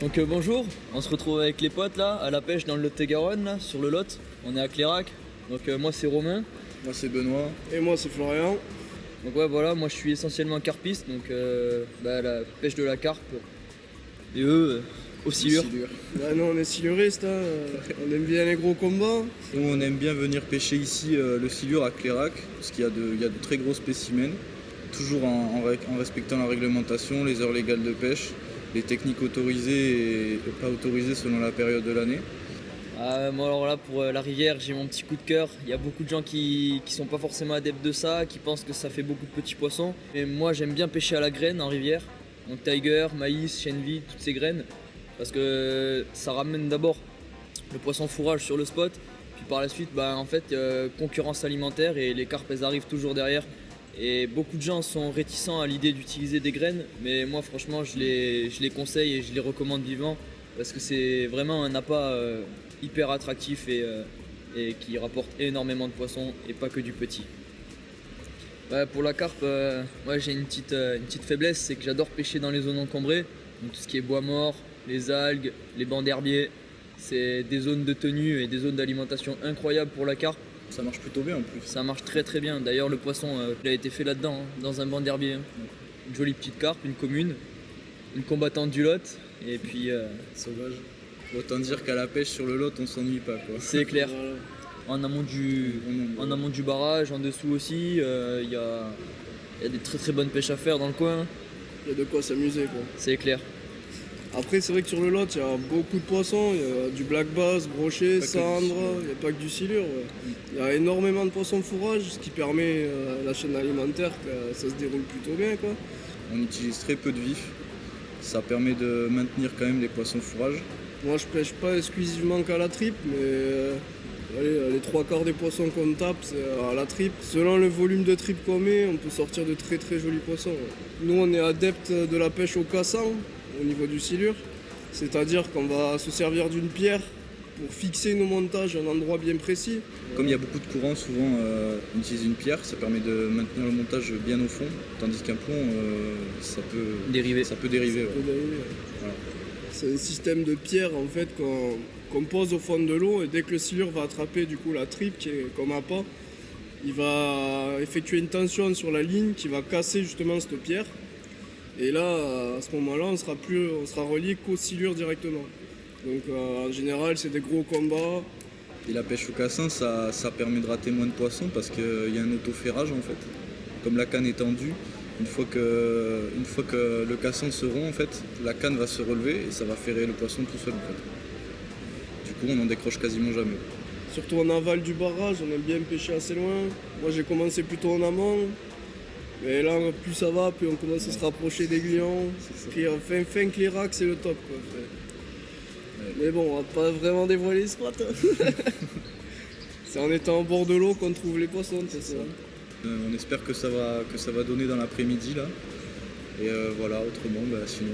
Donc bonjour, on se retrouve avec les potes là, à la pêche dans le Lot-et-Garonne, là, sur le Lot. On est à Clérac. Donc moi c'est Romain. Moi c'est Benoît. Et moi c'est Florian. Donc ouais voilà, moi je suis essentiellement carpiste, donc la pêche de la carpe. Et eux, au silure. Bah, nous on est siluristes, hein. On aime bien les gros combats. Nous on aime bien venir pêcher ici le silure à Clérac, parce qu'il y a de très gros spécimens, toujours en respectant la réglementation, les heures légales de pêche, les techniques autorisées et pas autorisées selon la période de l'année. Moi alors là pour la rivière j'ai mon petit coup de cœur. Il y a beaucoup de gens qui sont pas forcément adeptes de ça, qui pensent que ça fait beaucoup de petits poissons. Mais moi j'aime bien pêcher à la graine en rivière. Donc tiger, maïs, chenille, toutes ces graines. Parce que ça ramène d'abord le poisson fourrage sur le spot. Puis par la suite concurrence alimentaire et les carpes elles arrivent toujours derrière. Et beaucoup de gens sont réticents à l'idée d'utiliser des graines. Mais moi franchement je les conseille et je les recommande vivement. Parce que c'est vraiment un appât hyper attractif et qui rapporte énormément de poissons et pas que du petit. Pour la carpe, moi j'ai une petite faiblesse, c'est que j'adore pêcher dans les zones encombrées. Donc tout ce qui est bois mort, les algues, les bancs d'herbier, c'est des zones de tenue et des zones d'alimentation incroyables pour la carpe. Ça marche plutôt bien en plus. Ça marche très très bien. D'ailleurs le poisson il a été fait là-dedans, hein, dans un banc d'herbier. Une jolie petite carpe, une commune, une combattante du Lot et puis sauvage. Autant dire qu'à la pêche sur le Lot on s'ennuie pas quoi. C'est clair. En amont du barrage, en dessous aussi, il y a des très très bonnes pêches à faire dans le coin. Il y a de quoi s'amuser quoi. C'est clair. Après c'est vrai que sur le Lot il y a beaucoup de poissons, il y a du black bass, brochet, cendre, il n'y a pas que du silure. Ouais. Il y a énormément de poissons fourrage, ce qui permet à la chaîne alimentaire que ça se déroule plutôt bien quoi. On utilise très peu de vif, ça permet de maintenir quand même les poissons fourrage. Moi je pêche pas exclusivement qu'à la tripe, mais les trois quarts des poissons qu'on tape c'est à la tripe. Selon le volume de tripe qu'on met, on peut sortir de très très jolis poissons. Nous on est adeptes de la pêche au cassant au niveau du silure, c'est-à-dire qu'on va se servir d'une pierre pour fixer nos montages à un endroit bien précis. Comme il y a beaucoup de courants, souvent on utilise une pierre, ça permet de maintenir le montage bien au fond, tandis qu'un plomb ça peut dériver. Ouais. Voilà. C'est un système de pierre en fait qu'on pose au fond de l'eau et dès que le silure va attraper du coup la tripe qui est comme appât, il va effectuer une tension sur la ligne qui va casser justement cette pierre. Et là, à ce moment-là, on sera relié qu'au silure directement. Donc en général, c'est des gros combats. Et la pêche au cassin, ça permet de rater moins de poissons parce qu'il y a un autoferrage en fait. Comme la canne est tendue, une fois que le cassin se rompt, en fait, la canne va se relever et ça va ferrer le poisson tout seul. En fait. Du coup, on n'en décroche quasiment jamais. Surtout en aval du barrage, on aime bien pêcher assez loin. Moi, j'ai commencé plutôt en amont. Mais là, plus ça va, plus on commence à se rapprocher des gluants. Puis fin Clérac, c'est le top. Quoi. Ouais. Mais bon, on va pas vraiment dévoiler les spots. C'est en étant au bord de l'eau qu'on trouve les poissons. On espère que ça va donner dans l'après-midi là. Et voilà, autrement, sinon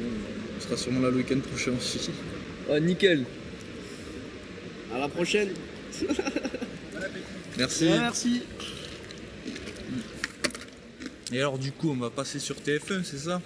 on sera sûrement là le week-end prochain aussi. Nickel. À la prochaine. Merci. Ouais, merci. Et alors du coup on va passer sur TF1, c'est ça?